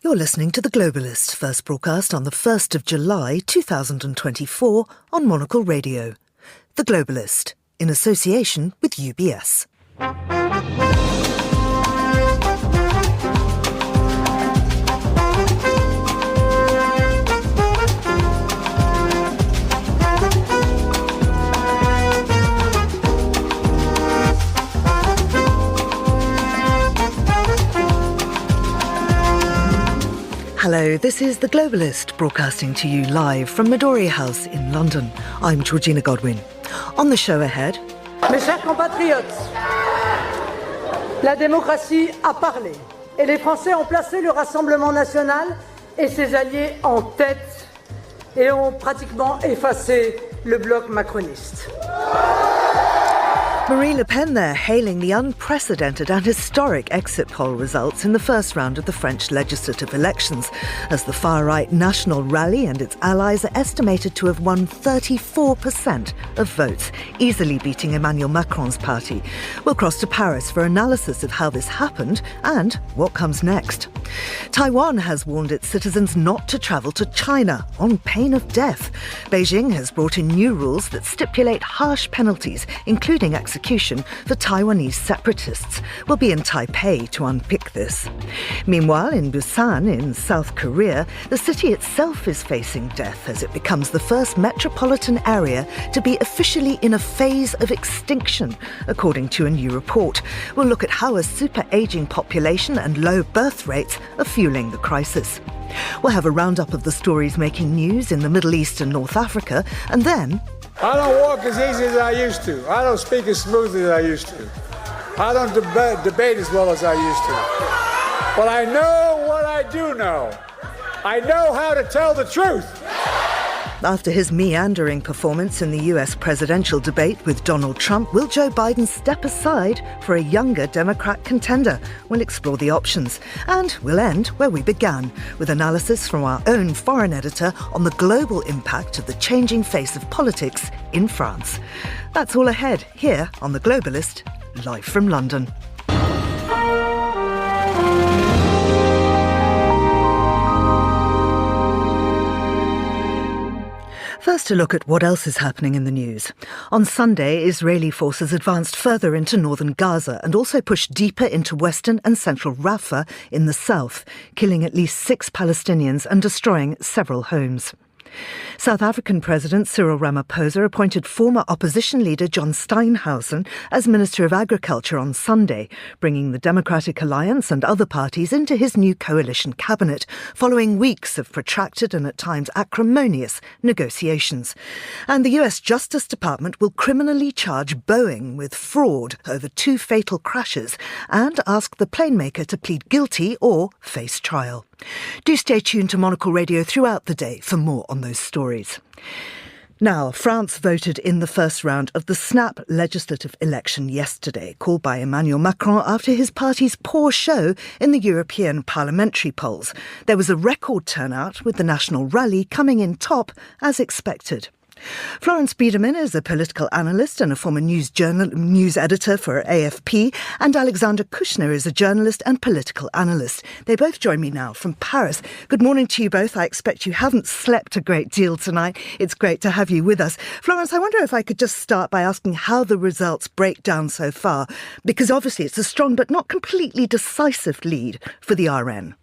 You're listening to The Globalist, first broadcast on the 1st of July 2024 on Monocle Radio. The Globalist, in association with UBS. Hello, this is The Globalist, broadcasting to you live from Midori House in London. I'm Georgina Godwin. On the show ahead... Mes chers compatriotes, la démocratie a parlé et les Français ont placé le Rassemblement national et ses alliés en tête et ont pratiquement effacé le bloc macroniste. Marine Le Pen there hailing the unprecedented and historic exit poll results in the first round of the French legislative elections, as the far-right National Rally and its allies are estimated to have won 34% of votes, easily beating Emmanuel Macron's party. We'll cross to Paris for analysis of how this happened and what comes next. Taiwan has warned its citizens not to travel to China on pain of death. Beijing has brought in new rules that stipulate harsh penalties, including execution, for Taiwanese separatists. We'll be in Taipei to unpick this. Meanwhile, in Busan, in South Korea, the city itself is facing death as it becomes the first metropolitan area to be officially in a phase of extinction, according to a new report. We'll look at how a super-aging population and low birth rates are fueling the crisis. We'll have a roundup of the stories making news in the Middle East and North Africa, and then... I don't walk as easy as I used to. I don't speak as smoothly as I used to. I don't debate as well as I used to. But I know what I do know. I know how to tell the truth. After his meandering performance in the US presidential debate with Donald Trump, will Joe Biden step aside for a younger Democrat contender? We'll explore the options. And we'll end where we began, with analysis from our own foreign editor on the global impact of the changing face of politics in France. That's all ahead here on The Globalist, live from London. First, a look at what else is happening in the news. On Sunday, Israeli forces advanced further into northern Gaza and also pushed deeper into western and central Rafah in the south, killing at least 6 Palestinians and destroying several homes. South African President Cyril Ramaphosa appointed former opposition leader John Steenhuisen as Minister of Agriculture on Sunday, bringing the Democratic Alliance and other parties into his new coalition cabinet, following weeks of protracted and at times acrimonious negotiations. And the US Justice Department will criminally charge Boeing with fraud over 2 fatal crashes and ask the plane maker to plead guilty or face trial. Do stay tuned to Monocle Radio throughout the day for more on those stories. Now, France voted in the first round of the snap legislative election yesterday, called by Emmanuel Macron after his party's poor show in the European parliamentary polls. There was a record turnout, with the National Rally coming in top as expected. Florence Biedermann is a political analyst and a former news editor for AFP, and Alexandre Kouchner is a journalist and political analyst. They both join me now from Paris. Good morning to you both. I expect you haven't slept a great deal tonight. It's great to have you with us. Florence, I wonder if I could just start by asking how the results break down so far, because obviously it's a strong but not completely decisive lead for the RN.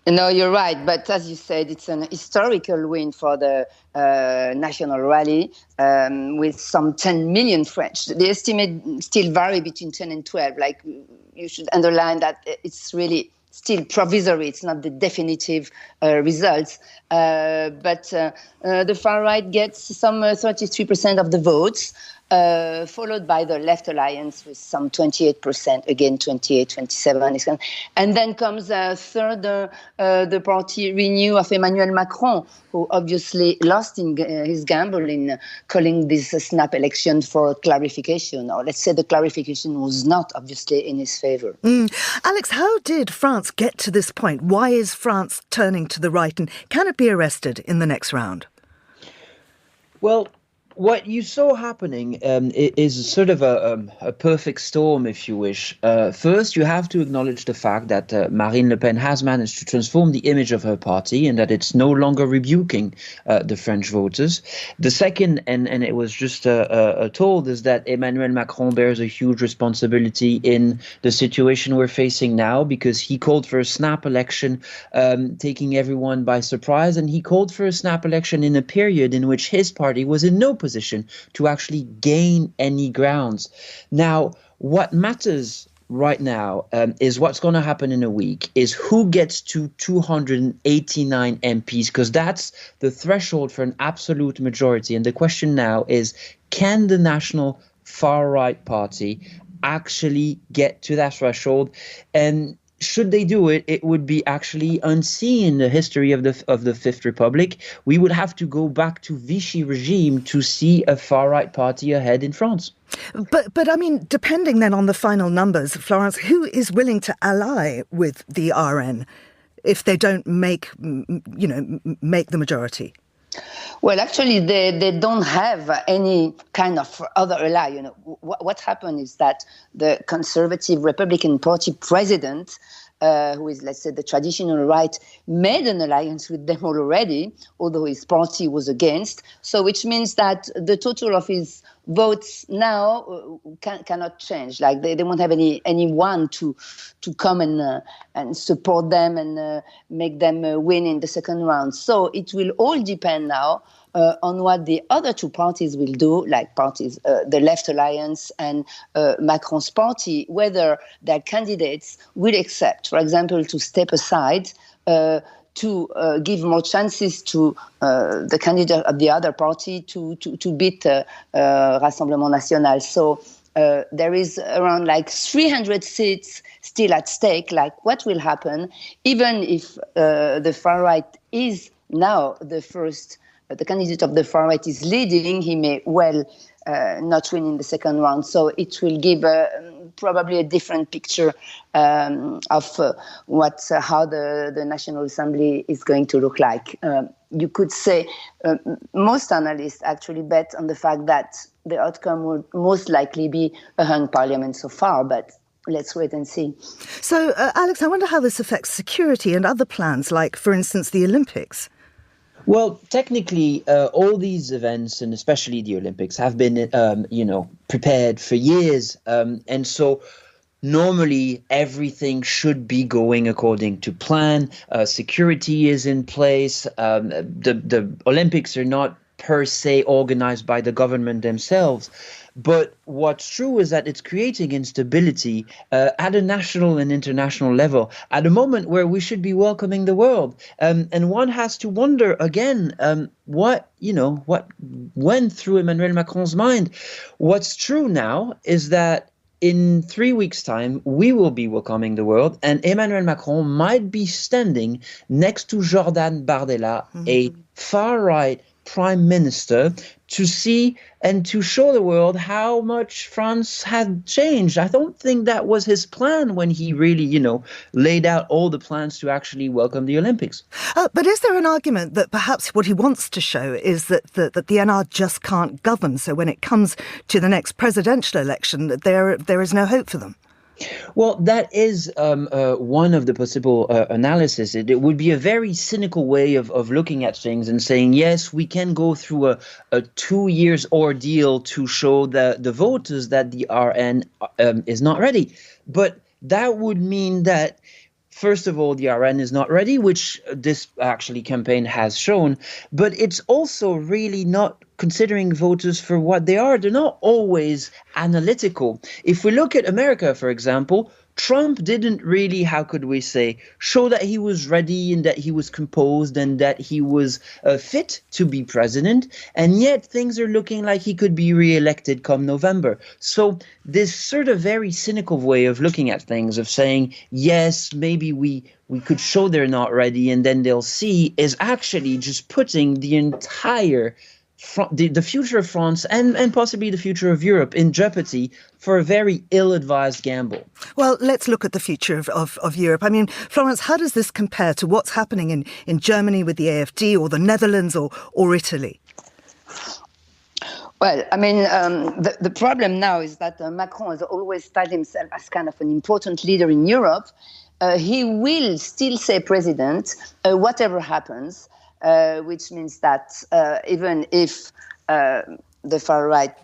No, you're right. But as you said, it's an historical win for the National Rally with some 10 million French. The estimate still vary between 10 and 12. Like, you should underline that it's really still provisory. It's not the definitive results. But the far right gets some 33% of the votes. Followed by the Left Alliance with some 28%, again 28, 27. And then comes third, the party Renew of Emmanuel Macron, who obviously lost in his gamble in calling this snap election for clarification. Or let's say the clarification was not obviously in his favor. Alex, how did France get to this point? Why is France turning to the right, and can it be arrested in the next round? Well, what you saw happening is sort of a perfect storm, if you wish. First, you have to acknowledge the fact that Marine Le Pen has managed to transform the image of her party and that it's no longer rebuking the French voters. The second, and it was just told, is that Emmanuel Macron bears a huge responsibility in the situation we're facing now, because he called for a snap election, taking everyone by surprise, and he called for a snap election in a period in which his party was in no position to actually gain any grounds. Now, what matters right now is what's going to happen in a week, is who gets to 289 MPs, because that's the threshold for an absolute majority. And the question now is, can the National Far-Right Party actually get to that threshold? And should they do it, it would be actually unseen in the history of the Fifth Republic. We would have to go back to Vichy regime to see a far-right party ahead in France. But I mean, depending then on the final numbers, Florence, who is willing to ally with the RN if they don't make the majority? Well, actually, they don't have any kind of other ally. What happened is that the Conservative Republican Party president, who is, let's say, the traditional right, made an alliance with them already, although his party was against. So, which means that the total of his votes now cannot change. Like they won't have anyone to come and support them and make them win in the second round. So it will all depend now on what the other two parties will do, like parties, the Left Alliance and Macron's party, whether their candidates will accept, for example, to step aside, to give more chances to the candidate of the other party to beat Rassemblement National. So there is around like 300 seats still at stake. Like, what will happen, even if the far right is now the candidate of the far right is leading, he may well not win in the second round. So it will give probably a different picture of how the National Assembly is going to look like. You could say most analysts actually bet on the fact that the outcome would most likely be a hung parliament so far, but let's wait and see. So, Alex, I wonder how this affects security and other plans, like, for instance, the Olympics. Well, technically, all these events, and especially the Olympics, have been, prepared for years. And so normally everything should be going according to plan. Security is in place. The Olympics are not per se organized by the government themselves. But what's true is that it's creating instability at a national and international level at a moment where we should be welcoming the world. And one has to wonder again, what went through Emmanuel Macron's mind. What's true now is that in 3 weeks' time, we will be welcoming the world, and Emmanuel Macron might be standing next to Jordan Bardella, a far-right prime minister, to see and to show the world how much France had changed. I don't think that was his plan when he really, laid out all the plans to actually welcome the Olympics. But is there an argument that perhaps what he wants to show is that the NR just can't govern? So when it comes to the next presidential election, there is no hope for them? Well, that is one of the possible analysis. It would be a very cynical way of looking at things and saying, yes, we can go through a 2 years ordeal to show the voters that the RN is not ready. But that would mean that, first of all, the RN is not ready, which this actually campaign has shown. But it's also really not considering voters for what they are. They're not always analytical. If we look at America, for example, Trump didn't really, how could we say, show that he was ready and that he was composed and that he was fit to be president. And yet things are looking like he could be reelected come November. So this sort of very cynical way of looking at things, of saying, yes, maybe we could show they're not ready and then they'll see, is actually just putting the entire the future of France and possibly the future of Europe in jeopardy for a very ill-advised gamble. Well, let's look at the future of Europe. I mean, Florence, how does this compare to what's happening in Germany with the AfD or the Netherlands or Italy? Well, I mean, the problem now is that Macron has always styled himself as kind of an important leader in Europe. He will still say president, whatever happens, which means that even if the far right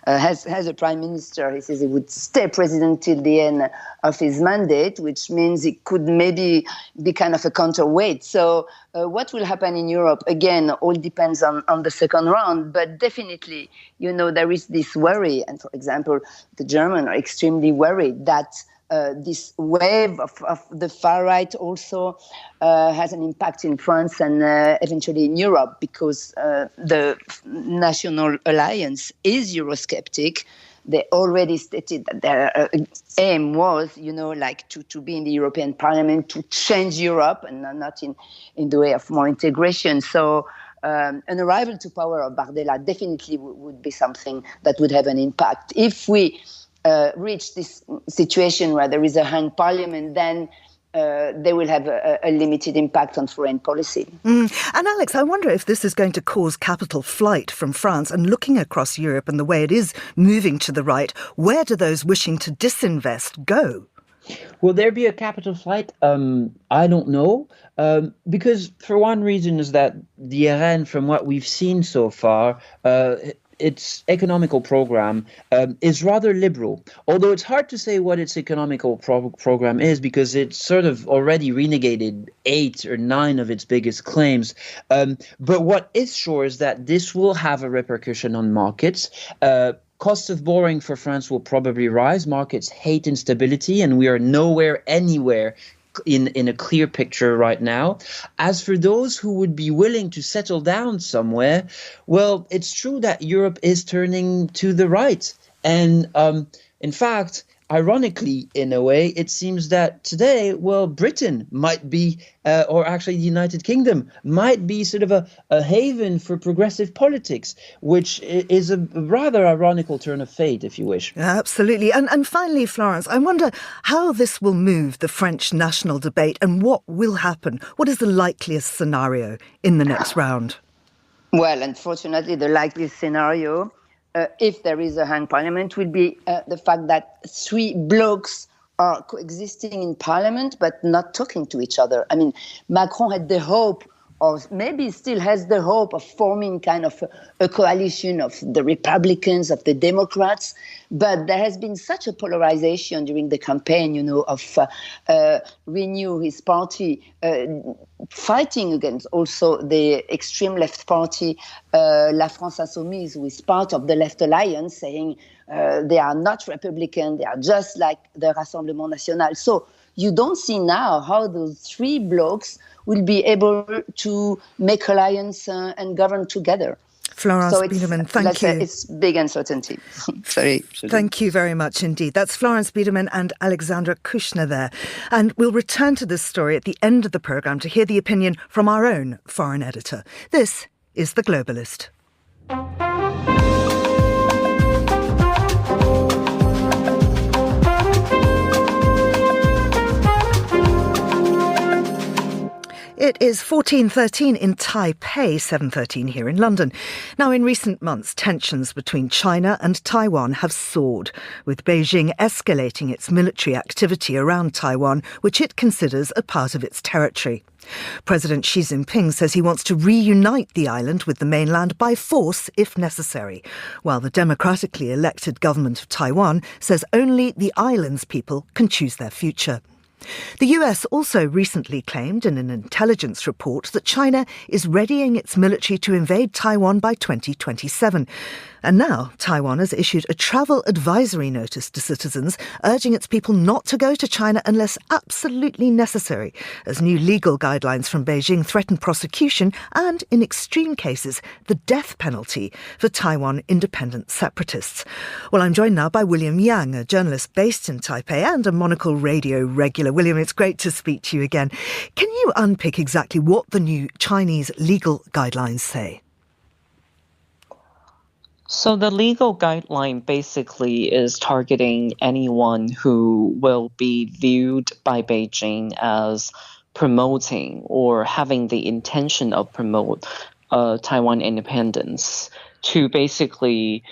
has a prime minister, he says he would stay president till the end of his mandate, which means it could maybe be kind of a counterweight. So what will happen in Europe, again, all depends on the second round, but definitely, there is this worry. And for example, the Germans are extremely worried that this wave of the far right also has an impact in France and eventually in Europe, because the National Alliance is Eurosceptic. They already stated that their aim was, to be in the European Parliament, to change Europe and not in the way of more integration. So an arrival to power of Bardella definitely would be something that would have an impact. If we reach this situation where there is a hung parliament, then they will have a limited impact on foreign policy. And Alex, I wonder if this is going to cause capital flight from France, and looking across Europe and the way it is moving to the right, where do those wishing to disinvest go? Will there be a capital flight? I don't know. Because for one reason is that the RN, from what we've seen so far, its economical program is rather liberal, although it's hard to say what its economical program is, because it's sort of already renegated 8 or 9 of its biggest claims. But what is sure is that this will have a repercussion on markets. Cost of borrowing for France will probably rise. Markets hate instability, and we are anywhere in a clear picture right now. As for those who would be willing to settle down somewhere, well, it's true that Europe is turning to the right. And in fact, ironically, in a way, it seems that today, Britain might be, or actually the United Kingdom, might be sort of a haven for progressive politics, which is a rather ironical turn of fate, if you wish. Absolutely. And finally, Florence, I wonder how this will move the French national debate and what will happen. What is the likeliest scenario in the next round? Well, unfortunately, the likeliest scenario, if there is a hung parliament, will be the fact that 3 blocs are coexisting in parliament but not talking to each other. I mean, Macron had the hope, or maybe still has the hope, of forming kind of a coalition of the Republicans, of the Democrats, but there has been such a polarization during the campaign, of Renew, his party, fighting against also the extreme left party, La France Insoumise, who is part of the Left Alliance, saying they are not Republican, they are just like the Rassemblement National. So you don't see now how those 3 blocs will be able to make alliance and govern together. Florence Biedermann, thank you. It's big uncertainty. Sorry. Thank you very much indeed. That's Florence Biedermann and Alexandre Kouchner there. And we'll return to this story at the end of the programme to hear the opinion from our own foreign editor. This is The Globalist. It is 14:13 in Taipei, 7:13 here in London. Now, in recent months, tensions between China and Taiwan have soared, with Beijing escalating its military activity around Taiwan, which it considers a part of its territory. President Xi Jinping says he wants to reunite the island with the mainland by force if necessary, while the democratically elected government of Taiwan says only the island's people can choose their future. The US also recently claimed in an intelligence report that China is readying its military to invade Taiwan by 2027. And now Taiwan has issued a travel advisory notice to citizens, urging its people not to go to China unless absolutely necessary, as new legal guidelines from Beijing threaten prosecution and, in extreme cases, the death penalty for Taiwan independent separatists. Well, I'm joined now by William Yang, a journalist based in Taipei and a Monocle Radio regular. William, it's great to speak to you again. Can you unpick exactly what the new Chinese legal guidelines say? So the legal guideline basically is targeting anyone who will be viewed by Beijing as promoting or having the intention of promote Taiwan independence to basically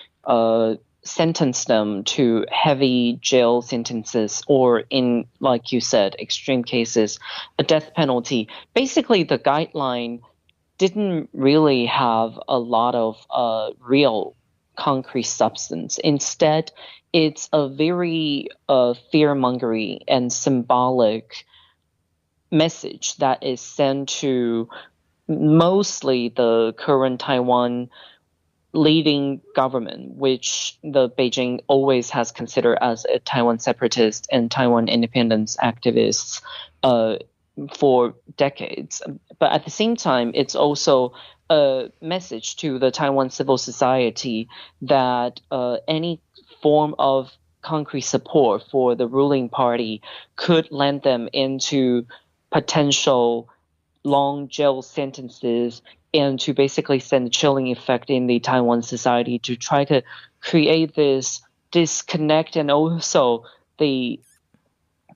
sentence them to heavy jail sentences or, in, like you said, extreme cases, a death penalty. Basically, the guideline didn't really have a lot of real concrete substance. Instead, it's a very fear-mongering and symbolic message that is sent to mostly the current Taiwan leading government, which the Beijing always has considered as a Taiwan separatist and Taiwan independence activists for decades. But at the same time, it's also a message to the Taiwan civil society that any form of concrete support for the ruling party could land them into potential long jail sentences and to basically send a chilling effect in the Taiwan society to try to create this disconnect and also the,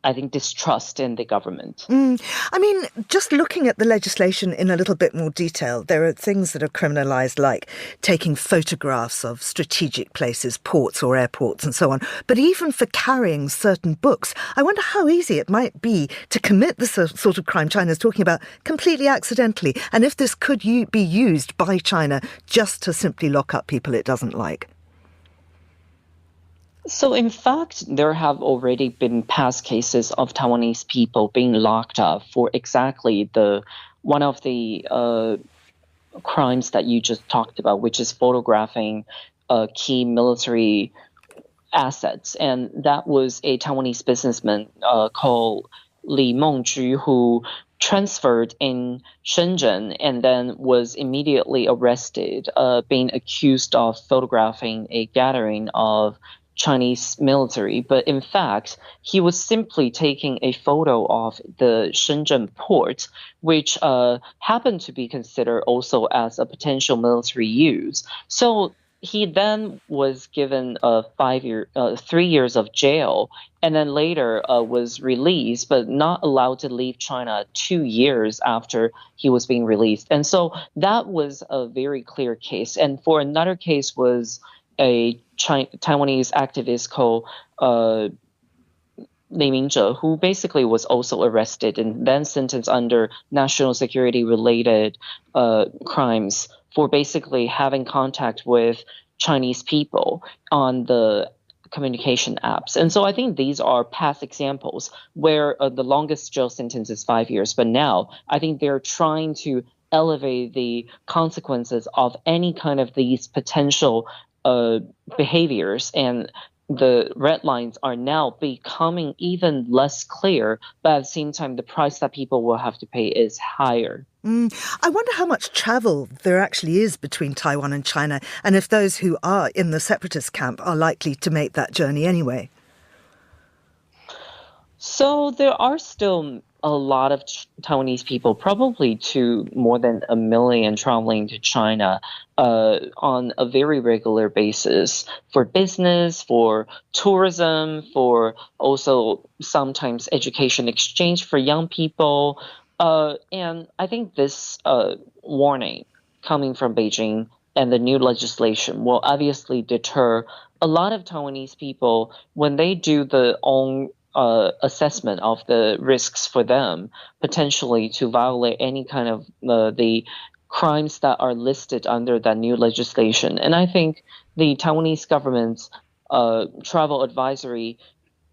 I think, distrust in the government. I mean, just looking at the legislation in a little bit more detail, there are things that are criminalised, like taking photographs of strategic places, ports or airports and so on. But even for carrying certain books, I wonder how easy it might be to commit the sort of crime China's talking about completely accidentally, and if this could be used by China just to simply lock up people it doesn't like. So, in fact, there have already been past cases of Taiwanese people being locked up for exactly one of the crimes that you just talked about, which is photographing key military assets. And that was a Taiwanese businessman called Li Mengju, who transferred in Shenzhen and then was immediately arrested, being accused of photographing a gathering of Chinese military, but in fact, he was simply taking a photo of the Shenzhen port, which happened to be considered also as a potential military use. So he then was given 3 years of jail, and then later was released, but not allowed to leave China 2 years after he was being released. And so that was a very clear case. And for another case was a Taiwanese activist called Li Mingzhe, who basically was also arrested and then sentenced under national security related crimes for basically having contact with Chinese people on the communication apps. And so I think these are past examples where the longest jail sentence is 5 years. But now I think they're trying to elevate the consequences of any kind of these potential behaviors, and the red lines are now becoming even less clear, but at the same time, the price that people will have to pay is higher. I wonder how much travel there actually is between Taiwan and China, and if those who are in the separatist camp are likely to make that journey anyway. So there are still a lot of Taiwanese people, probably to more than 1 million, traveling to China on a very regular basis for business, for tourism, for also sometimes education exchange for young people. And I think this warning coming from Beijing and the new legislation will obviously deter a lot of Taiwanese people when they do their own assessment of the risks for them, potentially to violate any kind of the crimes that are listed under that new legislation. And I think the Taiwanese government's travel advisory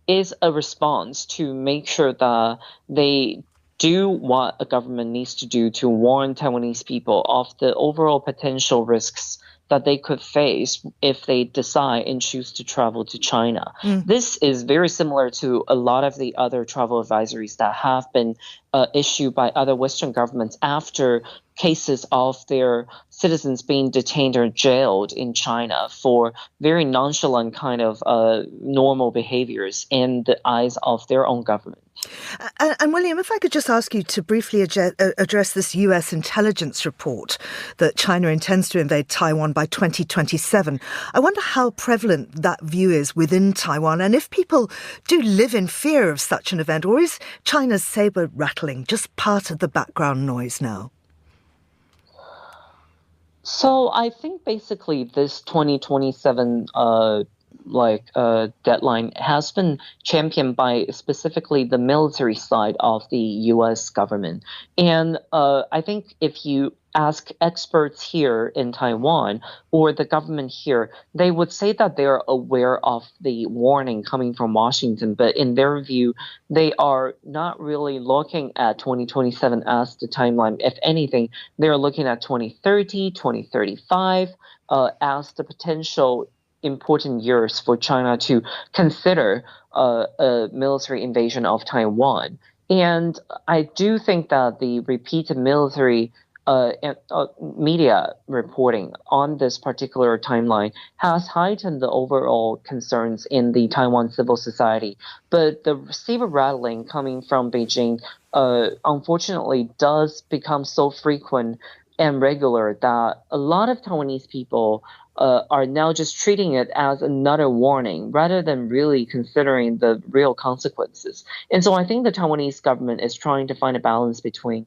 is a response to make sure that they do what a government needs to do to warn Taiwanese people of the overall potential risks that they could face if they decide and choose to travel to China. This is very similar to a lot of the other travel advisories that have been issued by other Western governments after cases of their citizens being detained or jailed in China for very nonchalant kind of normal behaviors in the eyes of their own government. And William, if I could just ask you to briefly address this US intelligence report that China intends to invade Taiwan by 2027. I wonder how prevalent that view is within Taiwan, and if people do live in fear of such an event, or is China's saber rattling just part of the background noise now? So I think basically this 2027 deadline has been championed by specifically the military side of the U.S. government. And I think if you ask experts here in Taiwan or the government here, they would say that they're aware of the warning coming from Washington, but in their view, they are not really looking at 2027 as the timeline. If anything, they're looking at 2030, 2035 as the potential important years for China to consider a military invasion of Taiwan. And I do think that the repeated military media reporting on this particular timeline has heightened the overall concerns in the Taiwan civil society. But the saber rattling coming from Beijing, unfortunately, does become so frequent and regular that a lot of Taiwanese people are now just treating it as another warning rather than really considering the real consequences. And so I think the Taiwanese government is trying to find a balance between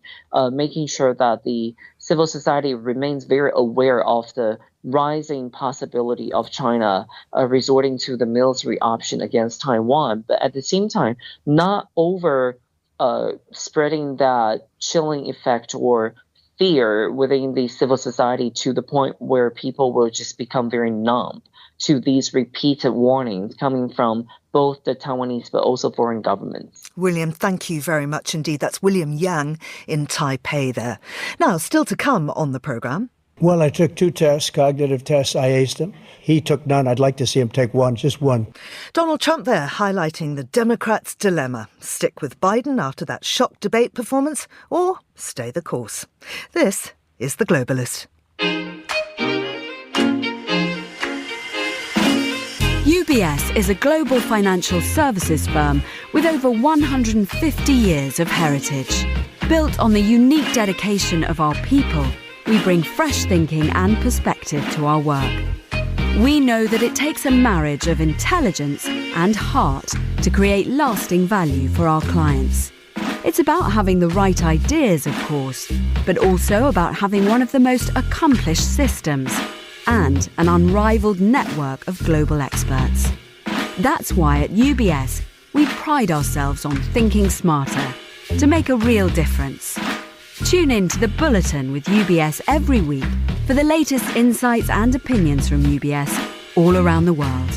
making sure that the civil society remains very aware of the rising possibility of China resorting to the military option against Taiwan, but at the same time, not over spreading that chilling effect or fear within the civil society to the point where people will just become very numb to these repeated warnings coming from both the Taiwanese but also foreign governments. William, thank you very much indeed. That's William Yang in Taipei there. Now, still to come on the programme. Well, I took 2 tests, cognitive tests. I aced them. He took none. I'd like to see him take one, just one. Donald Trump there highlighting the Democrats' dilemma. Stick with Biden after that shock debate performance or stay the course. This is The Globalist. UBS is a global financial services firm with over 150 years of heritage. Built on the unique dedication of our people, we bring fresh thinking and perspective to our work. We know that it takes a marriage of intelligence and heart to create lasting value for our clients. It's about having the right ideas, of course, but also about having one of the most accomplished systems and an unrivaled network of global experts. That's why at UBS, we pride ourselves on thinking smarter to make a real difference. Tune in to The Bulletin with UBS every week for the latest insights and opinions from UBS all around the world.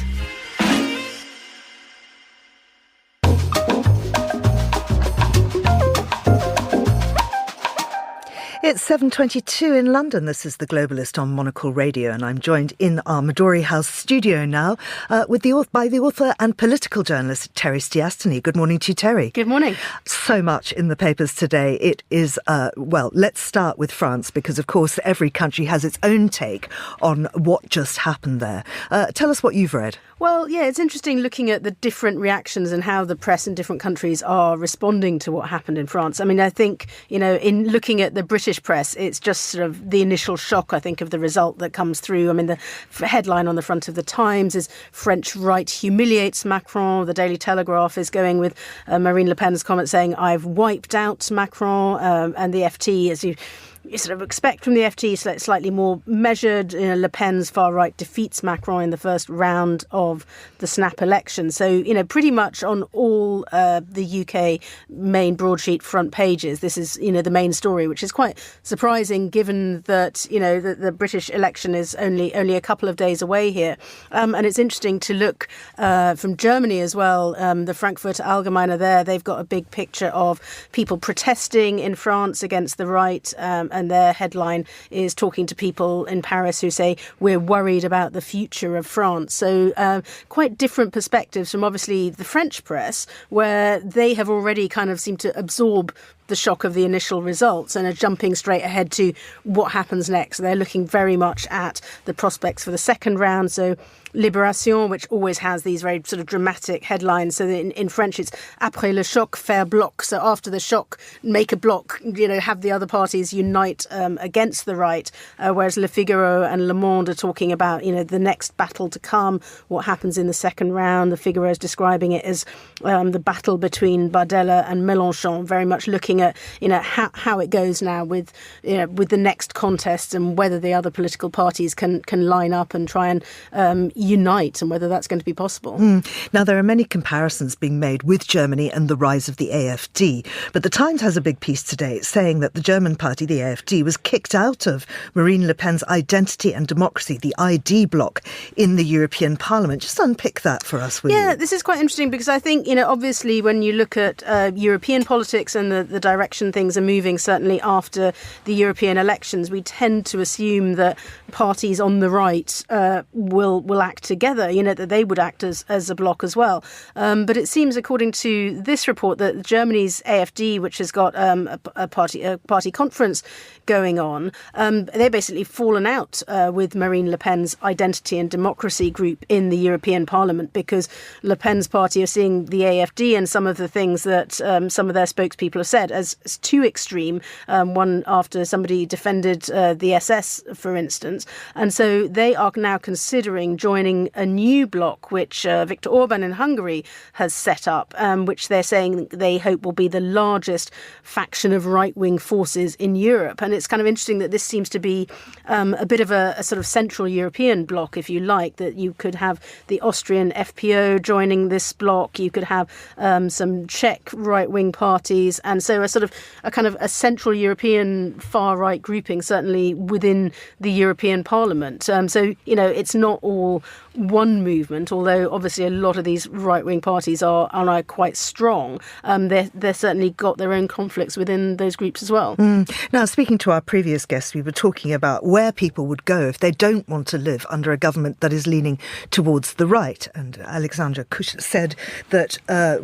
It's 7:22 in London. This is The Globalist on Monocle Radio, and I'm joined in our Midori House studio now by the author and political journalist Terry Stiastany. Good morning to you, Terry. Good morning. So much in the papers today. It is, let's start with France, because, of course, every country has its own take on what just happened there. Tell us what you've read. Well, yeah, it's interesting looking at the different reactions and how the press in different countries are responding to what happened in France. I mean, I think, in looking at the British press, it's just sort of the initial shock, I think, of the result that comes through. I mean, the headline on the front of the Times is French right humiliates Macron. The Daily Telegraph is going with Marine Le Pen's comment saying, I've wiped out Macron. And the FT, as you sort of expect from the FT, slightly more measured. Le Pen's far right defeats Macron in the first round of the snap election. So, pretty much on all the UK main broadsheet front pages, this is, the main story, which is quite surprising given that, the British election is only a couple of days away here. And it's interesting to look from Germany as well. The Frankfurter Allgemeine there, they've got a big picture of people protesting in France against the right. And their headline is talking to people in Paris who say, we're worried about the future of France. So quite different perspectives from obviously the French press, where they have already kind of seemed to absorb the shock of the initial results and are jumping straight ahead to what happens next. They're looking very much at the prospects for the second round. So Libération, which always has these very sort of dramatic headlines. So in French, it's après le choc, faire bloc. So after the shock, make a bloc, have the other parties unite against the right. Whereas Le Figaro and Le Monde are talking about, the next battle to come, what happens in the second round. The Figaro is describing it as the battle between Bardella and Mélenchon, very much looking at, how it goes now with the next contest and whether the other political parties can line up and try and unite, and whether that's going to be possible. Now, there are many comparisons being made with Germany and the rise of the AfD, but the Times has a big piece today saying that the German party, the AfD, was kicked out of Marine Le Pen's Identity and Democracy, the ID bloc, in the European Parliament. Just unpick that for us, will you? Yeah, this is quite interesting because I think, obviously when you look at European politics and the direction things are moving, certainly after the European elections, we tend to assume that parties on the right will act together, that they would act as a bloc as well. But it seems, according to this report, that Germany's AfD, which has got a party conference going on, they're basically fallen out with Marine Le Pen's Identity and Democracy group in the European Parliament, because Le Pen's party are seeing the AfD and some of the things that some of their spokespeople have said as too extreme, one after somebody defended the SS, for instance. And so they are now considering joining a new bloc, which Viktor Orban in Hungary has set up, which they're saying they hope will be the largest faction of right-wing forces in Europe. And it's kind of interesting that this seems to be a bit of a sort of central European bloc, if you like, that you could have the Austrian FPO joining this bloc, you could have some Czech right-wing parties, and so a kind of a central European far-right grouping, certainly within the European Parliament. So, it's not all one movement, although obviously a lot of these right-wing parties are quite strong. They're certainly got their own conflicts within those groups as well. Now, speaking to our previous guests, we were talking about where people would go if they don't want to live under a government that is leaning towards the right. And Alexandre Kouchner said that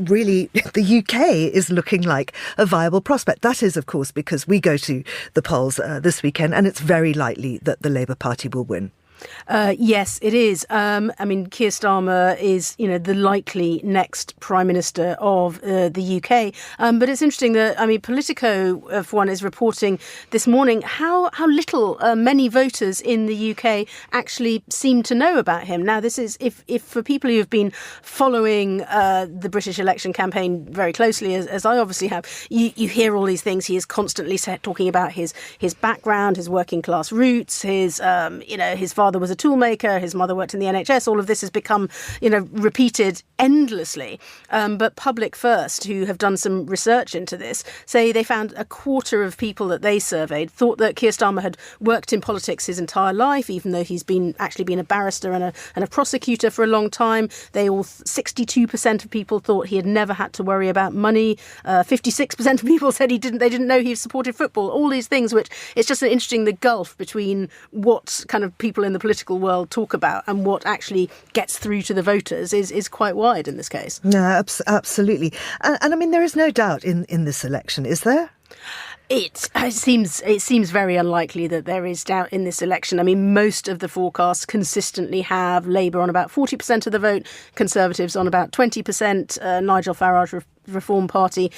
really the UK is looking like a viable prospect. That is, of course, because we go to the polls this weekend, and it's very likely that the Labour Party will win. Yes, it is. Keir Starmer is, the likely next Prime Minister of the UK. But it's interesting that, Politico, for one, is reporting this morning how little many voters in the UK actually seem to know about him. Now, this is, if for people who have been following the British election campaign very closely, as I obviously have, you hear all these things. He is constantly talking about his background, his working class roots, his father was a toolmaker, his mother worked in the NHS. All of this has become, repeated endlessly. But Public First, who have done some research into this, say they found a quarter of people that they surveyed thought that Keir Starmer had worked in politics his entire life, even though he's been a barrister and a prosecutor for a long time. 62% of people thought he had never had to worry about money. 56% of people said they didn't know he supported football. All these things, which it's just interesting, the gulf between what kind of people in the political world talk about and what actually gets through to the voters is quite wide in this case. No, absolutely. And there is no doubt in this election, is there? It seems very unlikely that there is doubt in this election. Most of the forecasts consistently have Labour on about 40% of the vote, Conservatives on about 20%, Nigel Farage Reform Party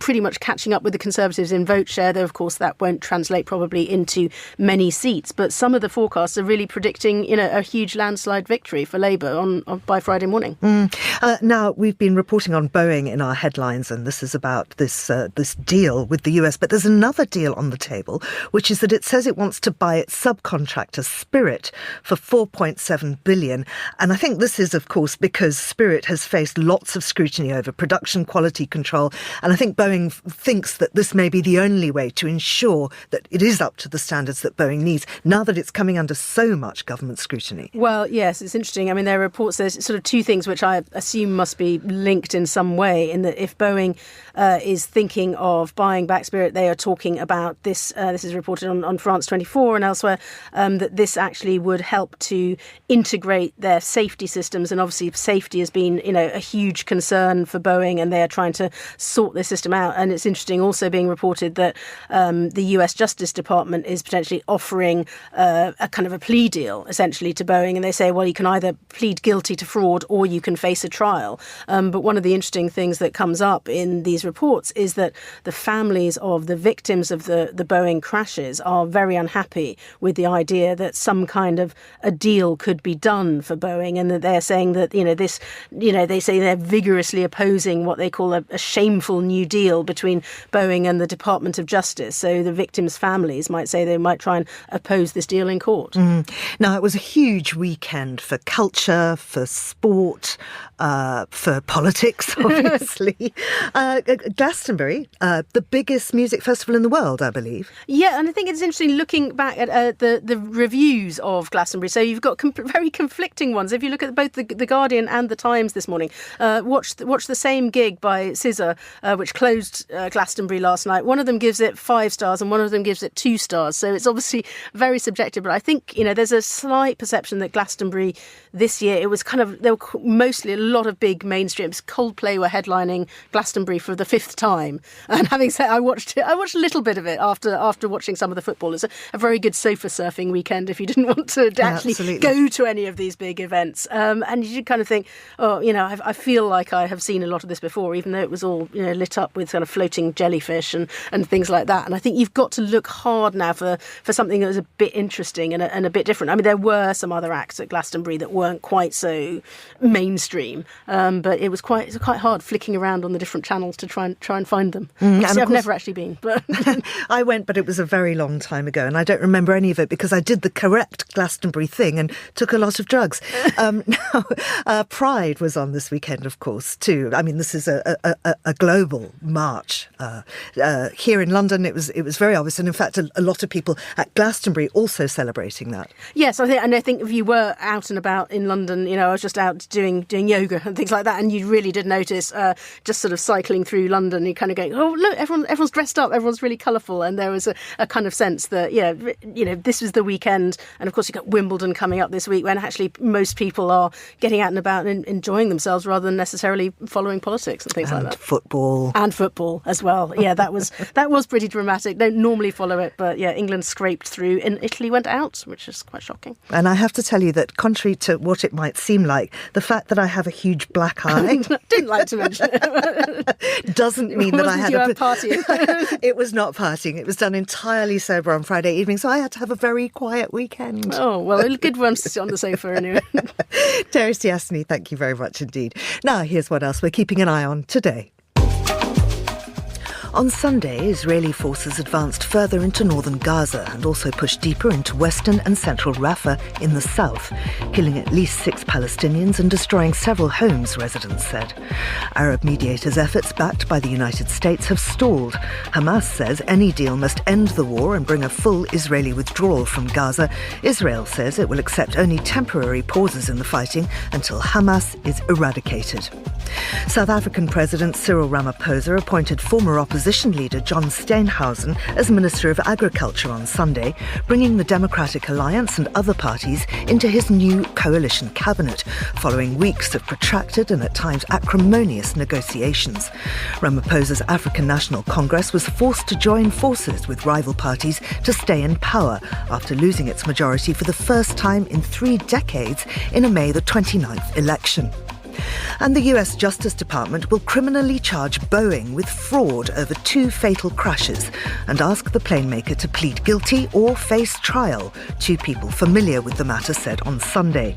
pretty much catching up with the Conservatives in vote share, though of course that won't translate probably into many seats. But some of the forecasts are really predicting a huge landslide victory for Labour by Friday morning. Now, we've been reporting on Boeing in our headlines, and this is about this deal with the US. But there's another deal on the table, which is that it says it wants to buy its subcontractor Spirit for $4.7 billion. And I think this is, of course, because Spirit has faced lots of scrutiny over production quality control. And I think Boeing thinks that this may be the only way to ensure that it is up to the standards that Boeing needs, now that it's coming under so much government scrutiny. Well, yes, it's interesting. There are reports, there's sort of two things which I assume must be linked in some way, in that if Boeing is thinking of buying back Spirit, they are talking about this, this is reported on France 24 and elsewhere, that this actually would help to integrate their safety systems. And obviously safety has been, a huge concern for Boeing, and they are trying to sort this system out. And it's interesting also being reported that the US Justice Department is potentially offering a kind of a plea deal, essentially, to Boeing. And they say, well, you can either plead guilty to fraud or you can face a trial. But one of the interesting things that comes up in these reports is that the families of the victims of the Boeing crashes are very unhappy with the idea that some kind of a deal could be done for Boeing, and that they're saying that, they say they're vigorously opposing what they call a shameful new deal between Boeing and the Department of Justice. So the victims' families might say they might try and oppose this deal in court. Now, it was a huge weekend for culture, for sport, for politics, obviously. Glastonbury, the biggest music festival in the world, I believe. Yeah, and I think it's interesting looking back at the reviews of Glastonbury. So you've got very conflicting ones. If you look at both the Guardian and the Times this morning, watch the same gig by SZA, which closed Glastonbury last night. One of them gives it 5 stars and one of them gives it 2 stars. So it's obviously very subjective. But I think, there's a slight perception that Glastonbury this year, it was there were mostly a lot of big mainstreams. Coldplay were headlining Glastonbury for the 5th time. And having said, I watched a little bit of it after watching some of the football. It's a very good sofa surfing weekend if you didn't want to actually go to any of these big events. And you kind of think, I feel like I have seen a lot of this before, even though it was all lit up with kind of floating jellyfish and things like that. And I think you've got to look hard now for something that was a bit interesting and a bit different. I mean, there were some other acts at Glastonbury that weren't quite so mainstream, but it was quite hard flicking around on the different channels to try and find them. I've never actually been, but I went, but it was a very long time ago, and I don't remember any of it because I did the correct Glastonbury thing and took a lot of drugs. Pride was on this weekend, of course, too. I mean, this is a global march. Here in London, it was very obvious, and in fact, a lot of people at Glastonbury also celebrating that. Yes, I think if you were out and about in London, I was just out doing yoga and things like that, and you really did notice just sort of cycling through London, you kind of going, oh look, everyone's dressed up, everyone's really colourful, and there was a kind of sense that this was the weekend, and of course you've got Wimbledon coming up this week, when actually most people are getting out and about and enjoying themselves rather than necessarily following politics and things like that. And football as well. Yeah, that was pretty dramatic. Don't normally follow it, but yeah, England scraped through and Italy went out, which is quite shocking. And I have to tell you that contrary to what it might seem like, the fact that I have a huge black eye didn't like to mention it. Doesn't mean that I had a party. It was not partying. It was done entirely sober on Friday evening, so I had to have a very quiet weekend. Oh, well, a good one to sit on the sofa anyway. Terry Stiasny, thank you very much indeed. Now, here's what else we're keeping an eye on today. On Sunday, Israeli forces advanced further into northern Gaza and also pushed deeper into western and central Rafah in the south, killing at least 6 Palestinians and destroying several homes, residents said. Arab mediators' efforts, backed by the United States, have stalled. Hamas says any deal must end the war and bring a full Israeli withdrawal from Gaza. Israel says it will accept only temporary pauses in the fighting until Hamas is eradicated. South African President Cyril Ramaphosa appointed former opposition leader John Steenhuisen as Minister of Agriculture on Sunday, bringing the Democratic Alliance and other parties into his new coalition cabinet, following weeks of protracted and at times acrimonious negotiations. Ramaphosa's African National Congress was forced to join forces with rival parties to stay in power after losing its majority for the first time in 3 decades in a May the 29th election. And the US Justice Department will criminally charge Boeing with fraud over 2 fatal crashes and ask the plane maker to plead guilty or face trial, 2 people familiar with the matter said on Sunday.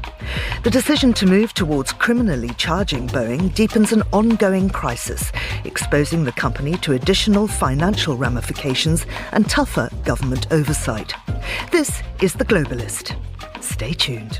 The decision to move towards criminally charging Boeing deepens an ongoing crisis, exposing the company to additional financial ramifications and tougher government oversight. This is The Globalist. Stay tuned.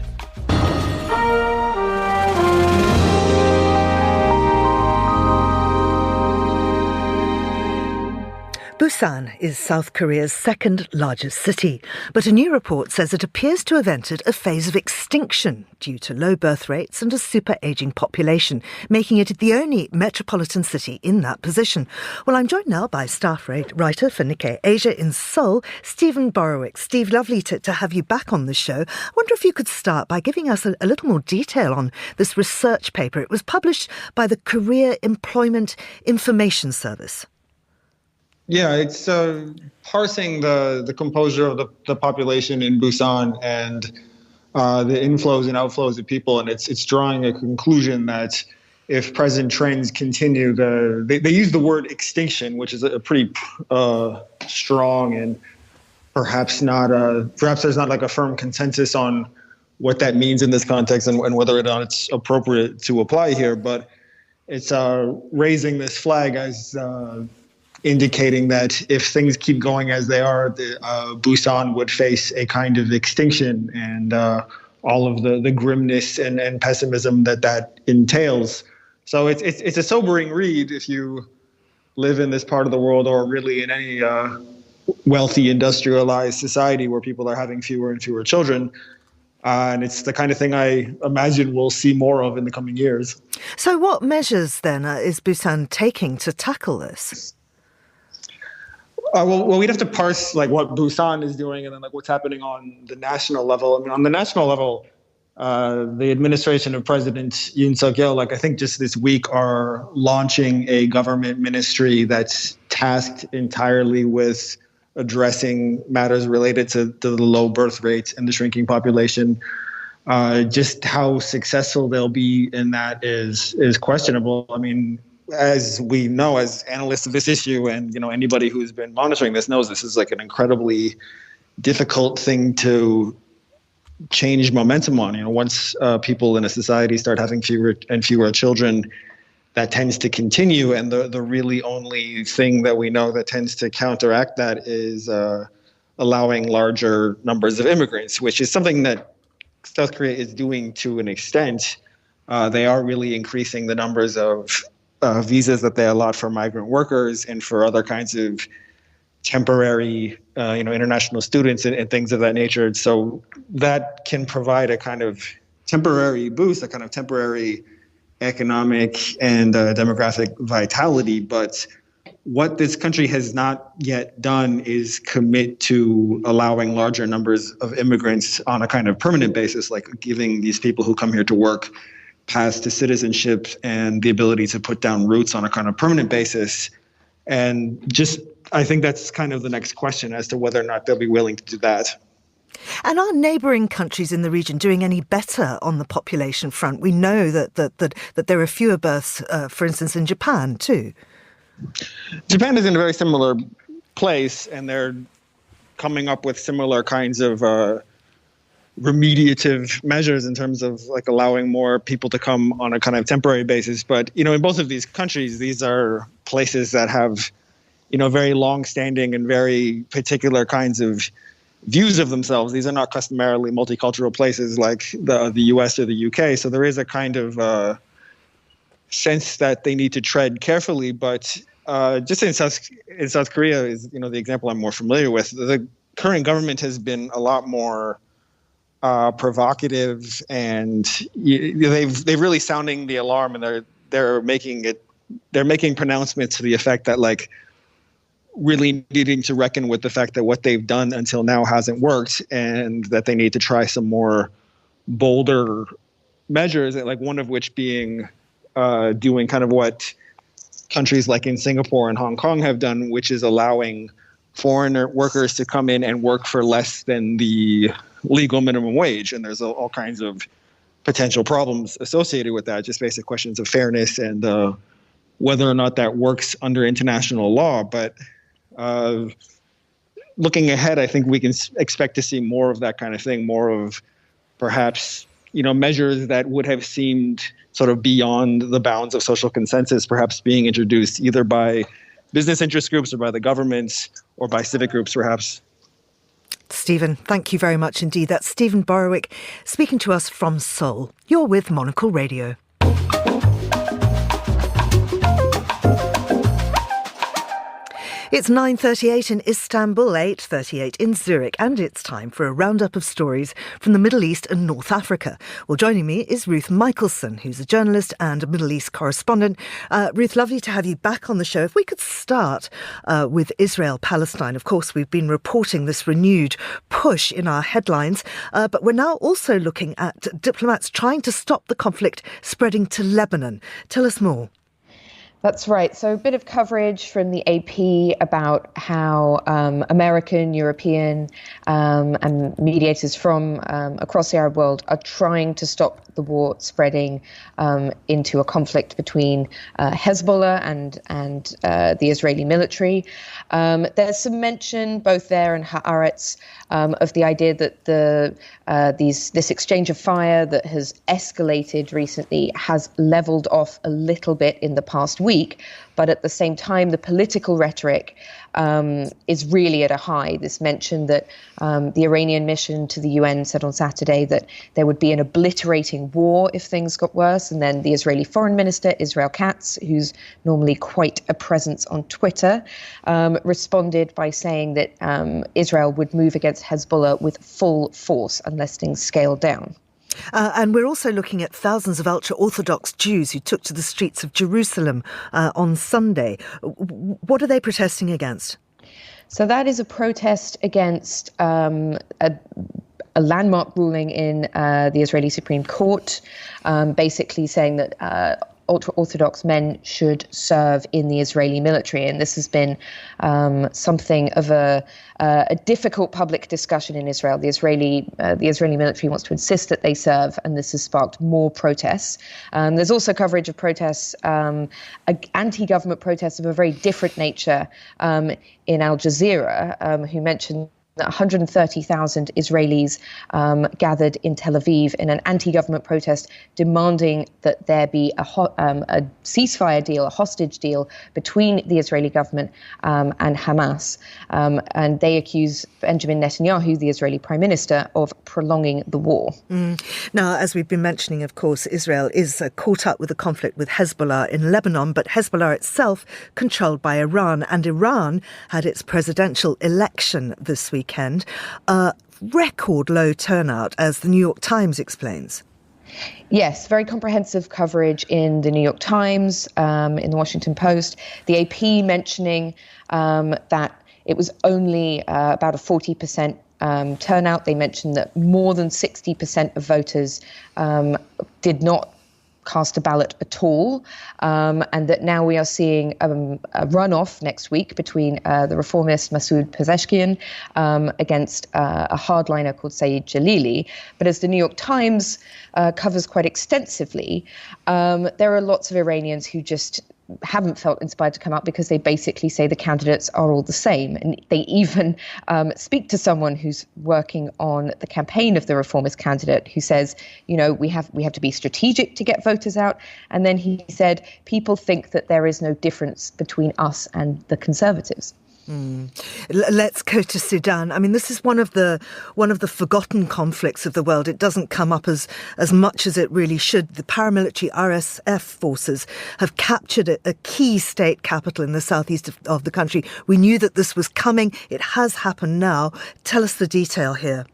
Busan is South Korea's second largest city, but a new report says it appears to have entered a phase of extinction due to low birth rates and a super-aging population, making it the only metropolitan city in that position. Well, I'm joined now by staff writer for Nikkei Asia in Seoul, Stephen Borowick. Steve, lovely to have you back on the show. I wonder if you could start by giving us a little more detail on this research paper. It was published by the Korea Employment Information Service. Yeah, it's parsing the composure of the population in Busan and the inflows and outflows of people, and it's drawing a conclusion that if present trends continue, they use the word extinction, which is a pretty strong and perhaps there's not like a firm consensus on what that means in this context and whether or not it's appropriate to apply here, but it's raising this flag as indicating that if things keep going as they are, Busan would face a kind of extinction and all of the grimness and pessimism that entails. So it's a sobering read if you live in this part of the world or really in any wealthy industrialized society where people are having fewer and fewer children. And it's the kind of thing I imagine we'll see more of in the coming years. So what measures then is Busan taking to tackle this? Well, we'd have to parse like what Busan is doing and then like what's happening on the national level. I mean, on the national level, the administration of President Yoon Suk-yeol, like I think just this week, are launching a government ministry that's tasked entirely with addressing matters related to the low birth rates and the shrinking population. Just how successful they'll be in that is questionable. I mean, as we know, as analysts of this issue, and anybody who's been monitoring this knows this is like an incredibly difficult thing to change momentum on. Once people in a society start having fewer and fewer children, that tends to continue, and the really only thing that we know that tends to counteract that is allowing larger numbers of immigrants, which is something that South Korea is doing to an extent. They are really increasing the numbers of visas that they allot for migrant workers and for other kinds of temporary, international students and things of that nature. So that can provide a kind of temporary boost, a kind of temporary economic and demographic vitality. But what this country has not yet done is commit to allowing larger numbers of immigrants on a kind of permanent basis, like giving these people who come here to work paths to citizenship and the ability to put down roots on a kind of permanent basis. And I think that's kind of the next question as to whether or not they'll be willing to do that. And are neighbouring countries in the region doing any better on the population front? We know that there are fewer births, for instance, in Japan too. Japan is in a very similar place, and they're coming up with similar kinds of remediative measures in terms of like allowing more people to come on a kind of temporary basis. But, in both of these countries, these are places that have, very long-standing and very particular kinds of views of themselves. These are not customarily multicultural places like the US or the UK. So there is a kind of sense that they need to tread carefully. But just in South Korea is, the example I'm more familiar with. The current government has been a lot more provocative, and they've really sounding the alarm, and they're making pronouncements to the effect that like really needing to reckon with the fact that what they've done until now hasn't worked, and that they need to try some more bolder measures, like one of which being doing kind of what countries like in Singapore and Hong Kong have done, which is allowing foreigner workers to come in and work for less than the legal minimum wage. And there's all kinds of potential problems associated with that, just basic questions of fairness and whether or not that works under international law. But looking ahead, I think we can expect to see more of that kind of thing, more of perhaps, measures that would have seemed sort of beyond the bounds of social consensus, perhaps being introduced either by business interest groups or by the governments or by civic groups, perhaps. Stephen, thank you very much indeed. That's Stephen Borowick speaking to us from Seoul. You're with Monocle Radio. It's 9:38 in Istanbul, 8:38 in Zurich, and it's time for a roundup of stories from the Middle East and North Africa. Well, joining me is Ruth Michelson, who's a journalist and a Middle East correspondent. Ruth, lovely to have you back on the show. If we could start with Israel-Palestine. Of course, we've been reporting this renewed push in our headlines, but we're now also looking at diplomats trying to stop the conflict spreading to Lebanon. Tell us more. That's right. So a bit of coverage from the AP about how American, European and mediators from across the Arab world are trying to stop the war spreading into a conflict between Hezbollah and the Israeli military. There's some mention both there and Haaretz of the idea that this exchange of fire that has escalated recently has leveled off a little bit in the past week, but at the same time, the political rhetoric is really at a high. This mention that the Iranian mission to the UN said on Saturday that there would be an obliterating war if things got worse. And then the Israeli foreign minister, Israel Katz, who's normally quite a presence on Twitter, responded by saying that Israel would move against Hezbollah with full force unless things scale down. And we're also looking at thousands of ultra-Orthodox Jews who took to the streets of Jerusalem on Sunday. What are they protesting against? So that is a protest against a landmark ruling in the Israeli Supreme Court, basically saying that ultra-Orthodox men should serve in the Israeli military. And this has been something of a difficult public discussion in Israel. The Israeli military wants to insist that they serve, and this has sparked more protests. There's also coverage of protests, anti-government protests of a very different nature in Al Jazeera, who mentioned that 130,000 Israelis gathered in Tel Aviv in an anti-government protest demanding that there be a ceasefire deal, a hostage deal between the Israeli government and Hamas. And they accuse Benjamin Netanyahu, the Israeli prime minister, of prolonging the war. Now, as we've been mentioning, of course, Israel is caught up with the conflict with Hezbollah in Lebanon, but Hezbollah itself controlled by Iran, and Iran had its presidential election this weekend. Record low turnout, as the New York Times explains. Yes, very comprehensive coverage in the New York Times, in the Washington Post. The AP mentioning that it was only about a 40% turnout. They mentioned that more than 60% of voters did not cast a ballot at all, and that now we are seeing a runoff next week between the reformist Masoud Pezeshkian against a hardliner called Saeed Jalili. But as the New York Times covers quite extensively, there are lots of Iranians who just haven't felt inspired to come out because they basically say the candidates are all the same. And they even speak to someone who's working on the campaign of the reformist candidate who says, you know, we have to be strategic to get voters out. And then he said, people think that there is no difference between us and the conservatives. Let's go to Sudan. I mean, this is one of the forgotten conflicts of the world. It doesn't come up as much as it really should. The paramilitary RSF forces have captured a key state capital in the southeast of the country. We knew that this was coming. It has happened now. Tell us the detail here.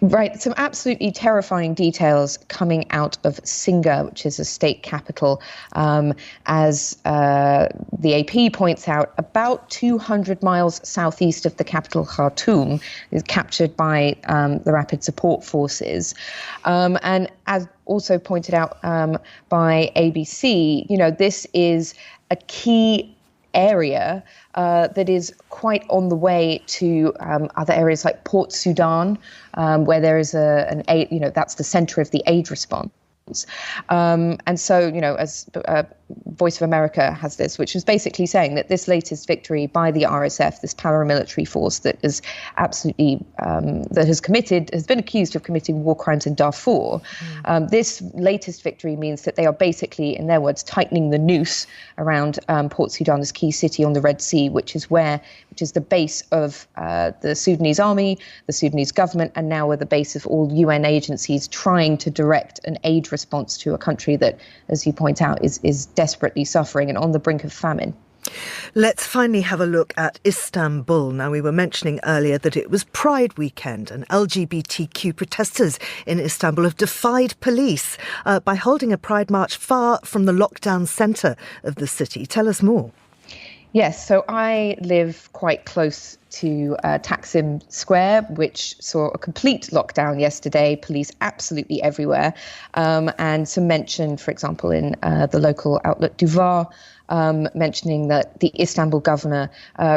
Right, some absolutely terrifying details coming out of Singa, which is a state capital. As the AP points out, about 200 miles southeast of the capital, Khartoum, is captured by the Rapid Support Forces. And as also pointed out by ABC, you know, this is a key area that is quite on the way to other areas like Port Sudan, where there is an aid, you know, that's the center of the aid response. And so, you know, as Voice of America has this, which is basically saying that this latest victory by the RSF, this paramilitary force that is absolutely, that has been accused of committing war crimes in Darfur, this latest victory means that they are basically, in their words, tightening the noose around Port Sudan, this key city on the Red Sea, which is the base of the Sudanese army, the Sudanese government, and now are the base of all UN agencies trying to direct an aid response to a country that, as you point out, is desperately suffering and on the brink of famine. Let's finally have a look at Istanbul. Now, we were mentioning earlier that it was Pride weekend, and LGBTQ protesters in Istanbul have defied police by holding a Pride march far from the lockdown centre of the city. Tell us more. Yes, so I live quite close to Taksim Square, which saw a complete lockdown yesterday, police absolutely everywhere. And some mention, for example, in the local outlet Duvar, mentioning that the Istanbul governor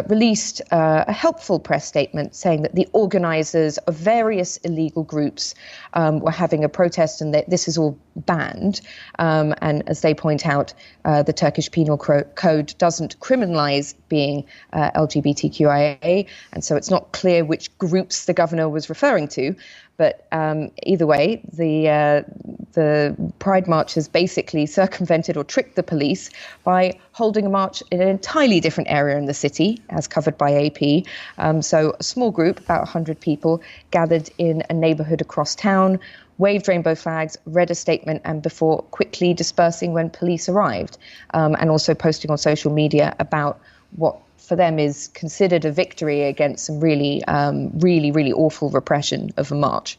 released a helpful press statement saying that the organisers of various illegal groups were having a protest and that this is all banned. And as they point out, the Turkish Penal Code doesn't criminalise being LGBTQIA, and so it's not clear which groups the governor was referring to. But either way, the Pride March has basically circumvented or tricked the police by holding a march in an entirely different area in the city, as covered by AP. So a small group, about 100 people, gathered in a neighbourhood across town, waved rainbow flags, read a statement, and before quickly dispersing when police arrived, and also posting on social media about what for them is considered a victory against some really awful repression of a march.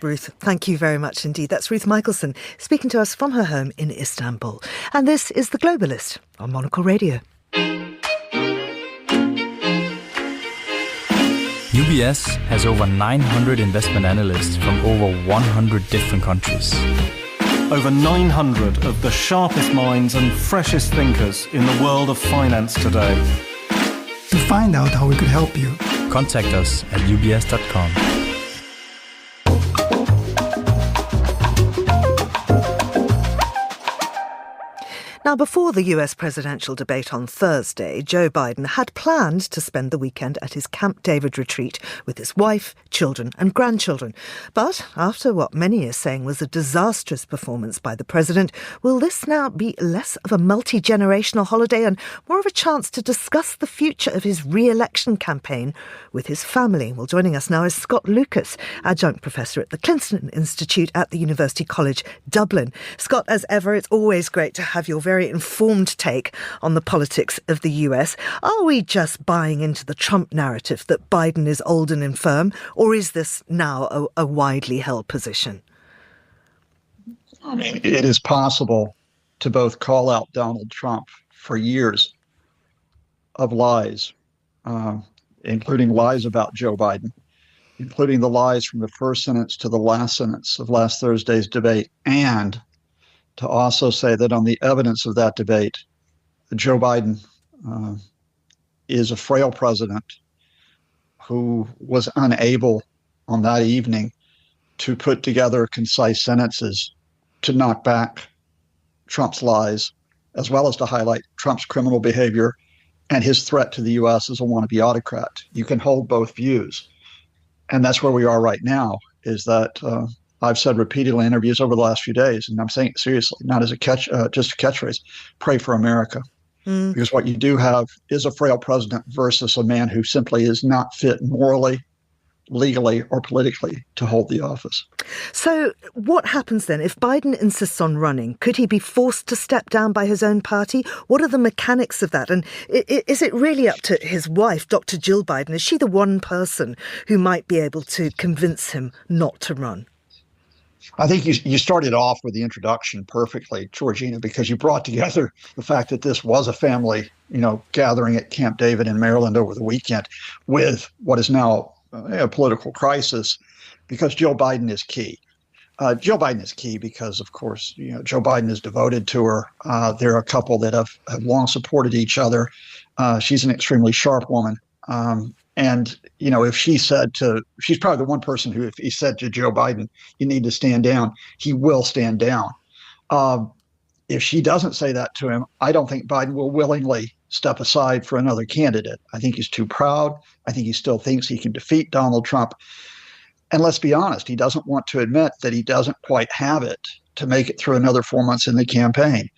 Ruth, thank you very much indeed. That's Ruth Michelson speaking to us from her home in Istanbul. And this is The Globalist on Monocle Radio. UBS has over 900 investment analysts from over 100 different countries. Over 900 of the sharpest minds and freshest thinkers in the world of finance today. To find out how we could help you, contact us at ubs.com. Now, before the US presidential debate on Thursday, Joe Biden had planned to spend the weekend at his Camp David retreat with his wife, children and grandchildren. But after what many are saying was a disastrous performance by the president, will this now be less of a multi-generational holiday and more of a chance to discuss the future of his re-election campaign with his family? Well, joining us now is Scott Lucas, adjunct professor at the Clinton Institute at the University College Dublin. Scott, as ever, it's always great to have your very informed take on the politics of the US. Are we just buying into the Trump narrative that Biden is old and infirm, or is this now a widely held position? I mean, it is possible to both call out Donald Trump for years of lies, including lies about Joe Biden, including the lies from the first sentence to the last sentence of last Thursday's debate, and to also say that on the evidence of that debate, Joe Biden is a frail president who was unable on that evening to put together concise sentences to knock back Trump's lies, as well as to highlight Trump's criminal behavior and his threat to the U.S. as a wannabe autocrat. You can hold both views. And that's where we are right now, is that I've said repeatedly in interviews over the last few days, and I'm saying it seriously, not as a just a catchphrase, pray for America. Because what you do have is a frail president versus a man who simply is not fit morally, legally, or politically to hold the office. So what happens then if Biden insists on running? Could he be forced to step down by his own party? What are the mechanics of that? And is it really up to his wife, Dr. Jill Biden? Is she the one person who might be able to convince him not to run? I think you started off with the introduction perfectly, Georgina, because you brought together the fact that this was a family, gathering at Camp David in Maryland over the weekend with what is now a political crisis, because Joe Biden is key. Joe Biden is key because, of course, Joe Biden is devoted to her. They're a couple that have long supported each other. She's an extremely sharp woman. And, if she's probably the one person who, if he said to Joe Biden, you need to stand down, he will stand down. If she doesn't say that to him, I don't think Biden will willingly step aside for another candidate. I think he's too proud. I think he still thinks he can defeat Donald Trump. And let's be honest, he doesn't want to admit that he doesn't quite have it to make it through another 4 months in the campaign.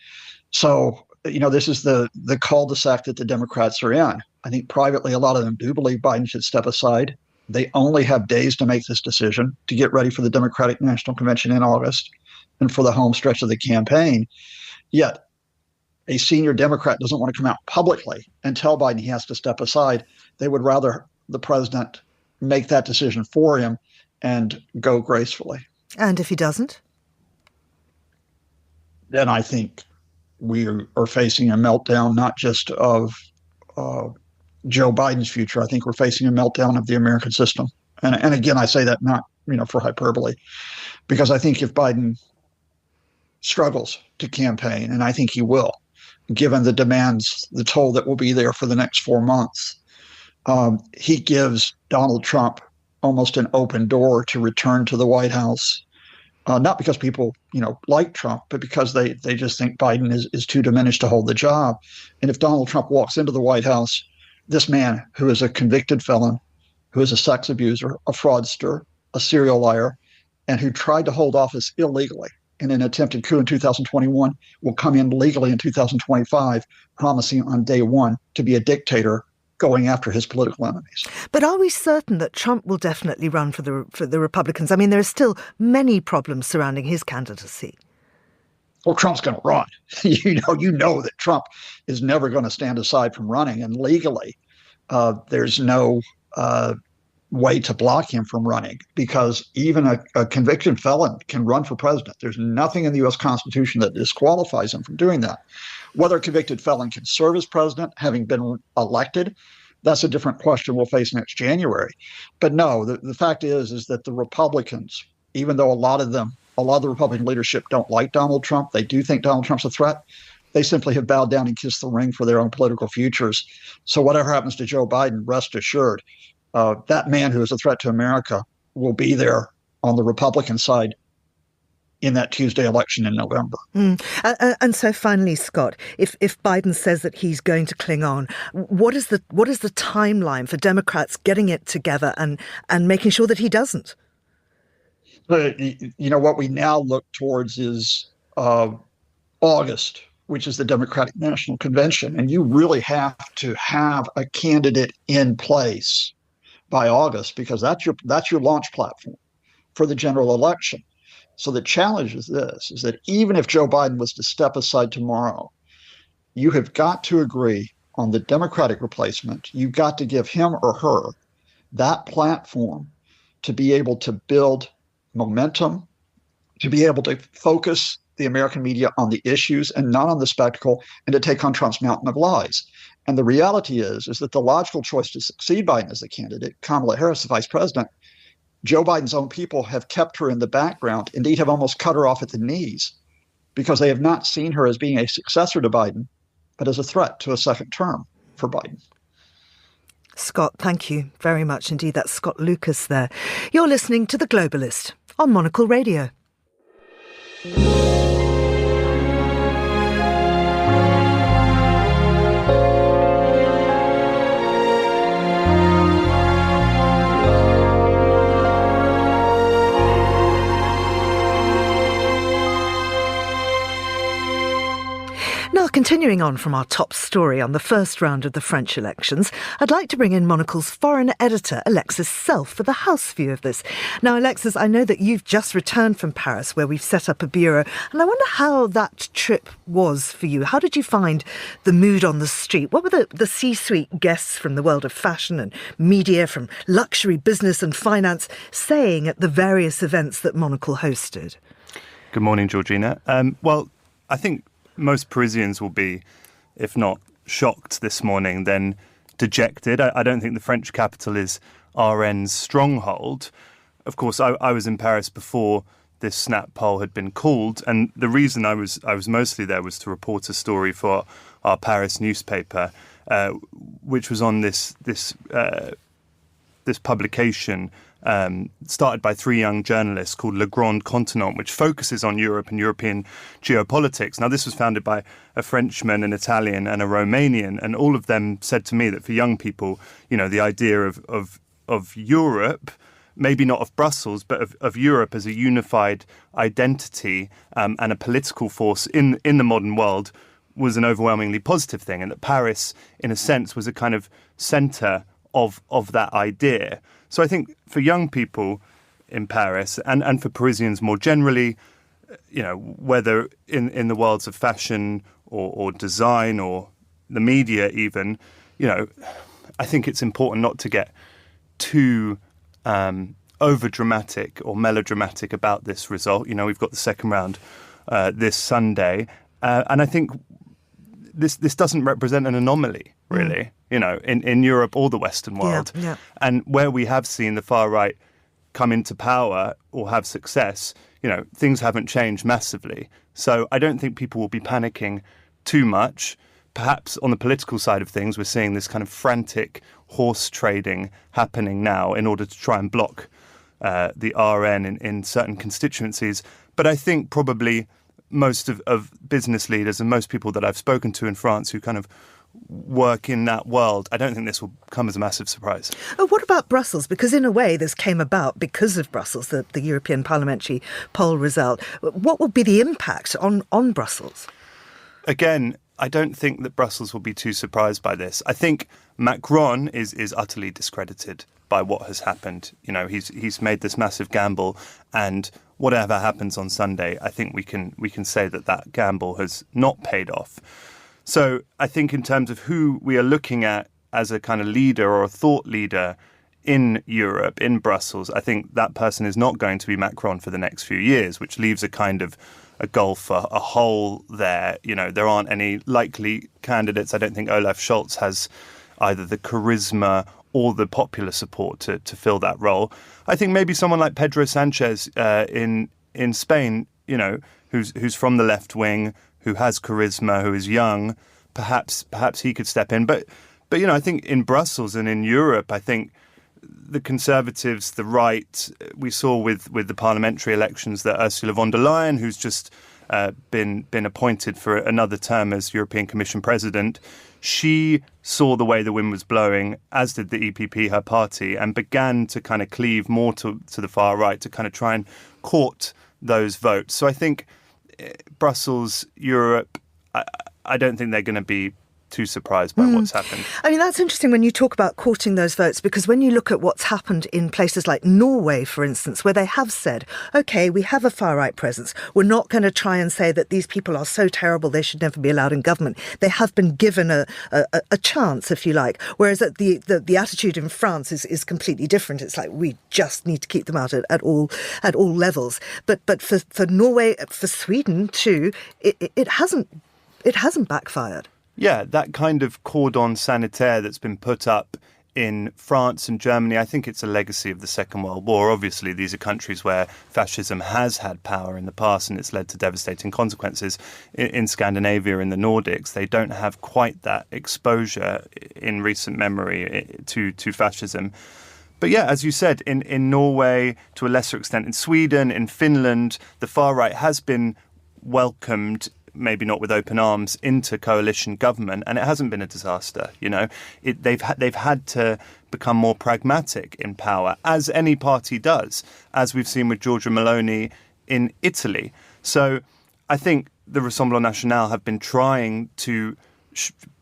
So, this is the cul-de-sac that the Democrats are in. I think privately, a lot of them do believe Biden should step aside. They only have days to make this decision to get ready for the Democratic National Convention in August and for the home stretch of the campaign. Yet, a senior Democrat doesn't want to come out publicly and tell Biden he has to step aside. They would rather the president make that decision for him and go gracefully. And if he doesn't? Then I think we are facing a meltdown, not just of Joe Biden's future. I think we're facing a meltdown of the American system. And again, I say that not, for hyperbole, because I think if Biden struggles to campaign, and I think he will, given the demands, the toll that will be there for the next 4 months, he gives Donald Trump almost an open door to return to the White House. Not because people, like Trump, but because they just think Biden is too diminished to hold the job. And if Donald Trump walks into the White House, this man who is a convicted felon, who is a sex abuser, a fraudster, a serial liar, and who tried to hold office illegally in an attempted coup in 2021, will come in legally in 2025, promising on day one to be a dictator going after his political enemies. But are we certain that Trump will definitely run for the Republicans? I mean, there are still many problems surrounding his candidacy. Well, Trump's going to run. You know that Trump is never going to stand aside from running, and legally, there's no way to block him from running, because even a convicted felon can run for president. There's nothing in the U.S. Constitution that disqualifies him from doing that. Whether a convicted felon can serve as president, having been elected, that's a different question we'll face next January. But no, the fact is that the Republicans, even though a lot of the Republican leadership don't like Donald Trump, they do think Donald Trump's a threat. They simply have bowed down and kissed the ring for their own political futures. So whatever happens to Joe Biden, rest assured, that man who is a threat to America will be there on the Republican side in that Tuesday election in November. And so finally, Scott, if Biden says that he's going to cling on, what is the timeline for Democrats getting it together and making sure that he doesn't? What we now look towards is August, which is the Democratic National Convention. And you really have to have a candidate in place by August, because that's your launch platform for the general election. So the challenge is that even if Joe Biden was to step aside tomorrow, you have got to agree on the Democratic replacement. You've got to give him or her that platform to be able to build momentum, to be able to focus the American media on the issues and not on the spectacle, and to take on Trump's mountain of lies. And the reality is that the logical choice to succeed Biden as the candidate, Kamala Harris, the vice president, Joe Biden's own people have kept her in the background, indeed have almost cut her off at the knees, because they have not seen her as being a successor to Biden, but as a threat to a second term for Biden. Scott, thank you very much indeed. That's Scott Lucas there. You're listening to The Globalist on Monocle Radio. Now, continuing on from our top story on the first round of the French elections, I'd like to bring in Monocle's foreign editor, Alexis Self, for the house view of this. Now, Alexis, I know that you've just returned from Paris, where we've set up a bureau, and I wonder how that trip was for you. How did you find the mood on the street? What were the C-suite guests from the world of fashion and media, from luxury, business and finance, saying at the various events that Monocle hosted? Good morning, Georgina. Well, I think most Parisians will be, if not shocked this morning, then dejected. I don't think the French capital is RN's stronghold. Of course, I was in Paris before this snap poll had been called, and the reason I was mostly there was to report a story for our Paris newspaper, which was on this publication started by three young journalists called Le Grand Continent, which focuses on Europe and European geopolitics. Now, this was founded by a Frenchman, an Italian and a Romanian, and all of them said to me that for young people, the idea of Europe, maybe not of Brussels, but of Europe as a unified identity and a political force in the modern world was an overwhelmingly positive thing, and that Paris, in a sense, was a kind of centre of that idea. So I think for young people in Paris and for Parisians more generally, whether in the worlds of fashion or design or the media even, I think it's important not to get too over-dramatic or melodramatic about this result. We've got the second round this Sunday. And I think this doesn't represent an anomaly, really, in Europe or the Western world. Yeah. And where we have seen the far right come into power or have success, things haven't changed massively. So I don't think people will be panicking too much. Perhaps on the political side of things, we're seeing this kind of frantic horse trading happening now in order to try and block the RN in certain constituencies. But I think probably most of business leaders and most people that I've spoken to in France who kind of work in that world, I don't think this will come as a massive surprise. What about Brussels? Because in a way this came about because of Brussels, the European parliamentary poll result. What will be the impact on Brussels? Again, I don't think that Brussels will be too surprised by this. I think Macron is utterly discredited by what has happened. He's made this massive gamble, and whatever happens on Sunday, I think we can say that gamble has not paid off. So I think in terms of who we are looking at as a kind of leader or a thought leader in Europe, in Brussels, I think that person is not going to be Macron for the next few years, which leaves a kind of a gulf, a hole there. There aren't any likely candidates. I don't think Olaf Scholz has either the charisma or the popular support to fill that role. I think maybe someone like Pedro Sanchez in Spain, who's from the left wing, who has charisma, who is young, perhaps he could step in. But I think in Brussels and in Europe, I think the Conservatives, the right, we saw with the parliamentary elections that Ursula von der Leyen, who's just been appointed for another term as European Commission President, she saw the way the wind was blowing, as did the EPP, her party, and began to kind of cleave more to the far right to kind of try and court those votes. So I think Brussels, Europe, I don't think they're going to be too surprised by what's happened. I mean, that's interesting when you talk about courting those votes, because when you look at what's happened in places like Norway, for instance, where they have said, OK, we have a far-right presence. We're not going to try and say that these people are so terrible they should never be allowed in government. They have been given a chance, if you like, whereas the attitude in France is completely different. It's like we just need to keep them out at all levels. But for Norway, for Sweden too, it hasn't backfired. Yeah, that kind of cordon sanitaire that's been put up in France and Germany, I think it's a legacy of the Second World War. Obviously, these are countries where fascism has had power in the past and it's led to devastating consequences. In Scandinavia, in the Nordics, they don't have quite that exposure in recent memory to fascism. But yeah, as you said, in Norway, to a lesser extent in Sweden, in Finland, the far right has been welcomed, maybe not with open arms, into coalition government, and it hasn't been a disaster. They've had to become more pragmatic in power, as any party does, as we've seen with Giorgia Meloni in Italy. So I think the Rassemblement National have been trying to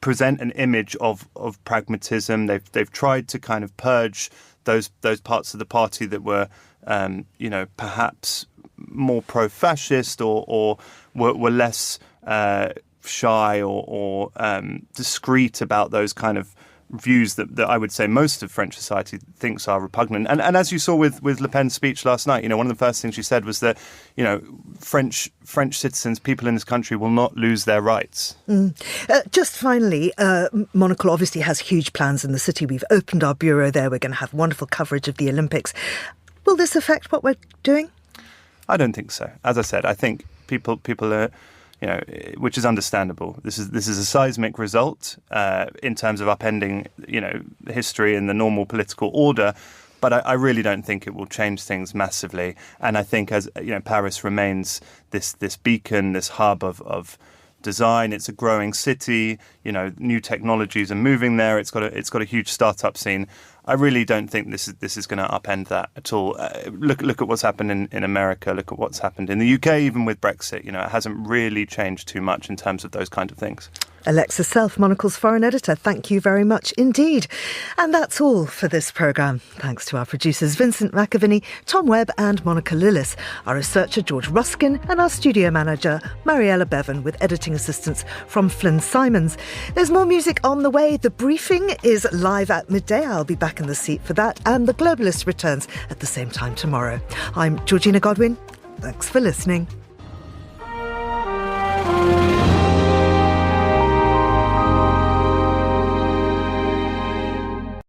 present an image of pragmatism. They've tried to kind of purge those parts of the party that were perhaps more pro-fascist or were less shy or discreet about those kind of views that I would say most of French society thinks are repugnant. And as you saw with Le Pen's speech last night, one of the first things she said was that, French citizens, people in this country will not lose their rights. Just finally, Monocle obviously has huge plans in the city. We've opened our bureau there. We're going to have wonderful coverage of the Olympics. Will this affect what we're doing? I don't think so. As I said, I think people are, which is understandable. This is a seismic result in terms of upending, history and the normal political order. But I really don't think it will change things massively. And I think as Paris remains this beacon, this hub of design. It's a growing city. New technologies are moving there. It's got a huge startup scene. I really don't think this is going to upend that at all. Look at what's happened in America. Look at what's happened in the UK, even with Brexit. It hasn't really changed too much in terms of those kind of things. Alexa Self, Monocle's foreign editor, thank you very much indeed. And that's all for this programme. Thanks to our producers Vincent McAviney, Tom Webb and Monica Lillis, our researcher George Ruskin and our studio manager Mariella Bevan, with editing assistance from Flynn Simons. There's more music on the way. The Briefing is live at midday. I'll be back in the seat for that, and The Globalist returns at the same time tomorrow. I'm Georgina Godwin. Thanks for listening.